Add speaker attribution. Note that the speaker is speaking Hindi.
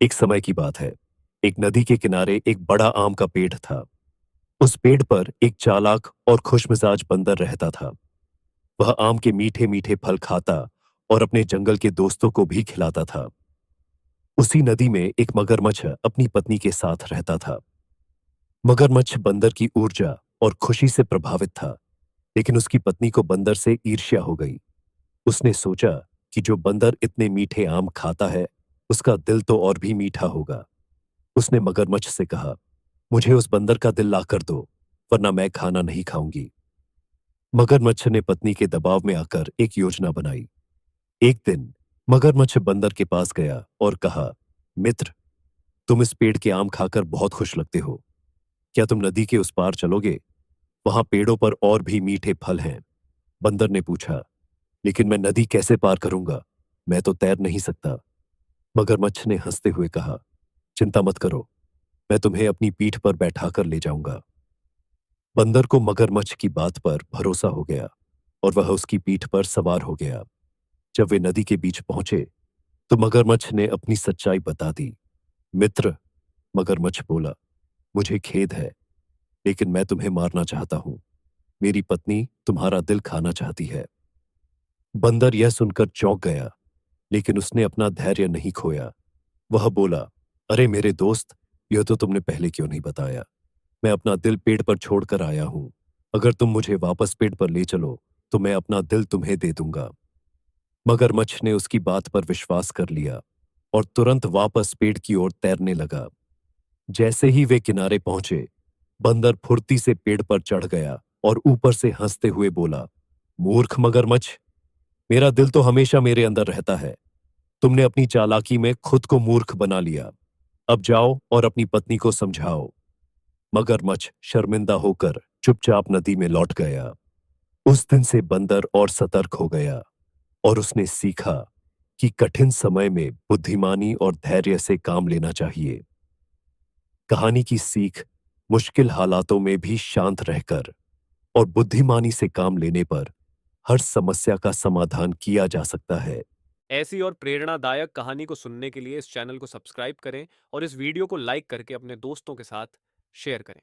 Speaker 1: एक समय की बात है। एक नदी के किनारे एक बड़ा आम का पेड़ था। उस पेड़ पर एक चालाक और खुशमिजाज बंदर रहता था। वह आम के मीठे मीठे फल खाता और अपने जंगल के दोस्तों को भी खिलाता था। उसी नदी में एक मगरमच्छ अपनी पत्नी के साथ रहता था। मगरमच्छ बंदर की ऊर्जा और खुशी से प्रभावित था, लेकिन उसकी पत्नी को बंदर से ईर्ष्या हो गई। उसने सोचा कि जो बंदर इतने मीठे आम खाता है, उसका दिल तो और भी मीठा होगा। उसने मगरमच्छ से कहा, मुझे उस बंदर का दिल लाकर दो, वरना मैं खाना नहीं खाऊंगी। मगरमच्छ ने पत्नी के दबाव में आकर एक योजना बनाई। एक दिन मगरमच्छ बंदर के पास गया और कहा, मित्र, तुम इस पेड़ के आम खाकर बहुत खुश लगते हो। क्या तुम नदी के उस पार चलोगे? वहां पेड़ों पर और भी मीठे फल हैं। बंदर ने पूछा, लेकिन मैं नदी कैसे पार करूंगा? मैं तो तैर नहीं सकता। मगरमच्छ ने हंसते हुए कहा, चिंता मत करो, मैं तुम्हें अपनी पीठ पर बैठाकर ले जाऊंगा। बंदर को मगरमच्छ की बात पर भरोसा हो गया और वह उसकी पीठ पर सवार हो गया। जब वे नदी के बीच पहुंचे, तो मगरमच्छ ने अपनी सच्चाई बता दी। मित्र, मगरमच्छ बोला, मुझे खेद है, लेकिन मैं तुम्हें मारना चाहता हूं। मेरी पत्नी तुम्हारा दिल खाना चाहती है। बंदर यह सुनकर चौंक गया, लेकिन उसने अपना धैर्य नहीं खोया। वह बोला, अरे मेरे दोस्त, यह तो तुमने पहले क्यों नहीं बताया? मैं अपना दिल पेड़ पर छोड़कर आया हूं। अगर तुम मुझे वापस पेड़ पर ले चलो, तो मैं अपना दिल तुम्हें दे दूंगा। मगरमच्छ ने उसकी बात पर विश्वास कर लिया और तुरंत वापस पेड़ की ओर तैरने लगा। जैसे ही वे किनारे पहुंचे, बंदर फुर्ती से पेड़ पर चढ़ गया और ऊपर से हंसते हुए बोला, मूर्ख मगरमच्छ, मेरा दिल तो हमेशा मेरे अंदर रहता है। तुमने अपनी चालाकी में खुद को मूर्ख बना लिया। अब जाओ और अपनी पत्नी को समझाओ। मगरमच्छ शर्मिंदा होकर चुपचाप नदी में लौट गया। उस दिन से बंदर और सतर्क हो गया और उसने सीखा कि कठिन समय में बुद्धिमानी और धैर्य से काम लेना चाहिए। कहानी की सीख, मुश्किल हालातों में भी शांत रहकर और बुद्धिमानी से काम लेने पर हर समस्या का समाधान किया जा सकता है।
Speaker 2: ऐसी और प्रेरणादायक कहानी को सुनने के लिए इस चैनल को सब्सक्राइब करें और इस वीडियो को लाइक करके अपने दोस्तों के साथ शेयर करें।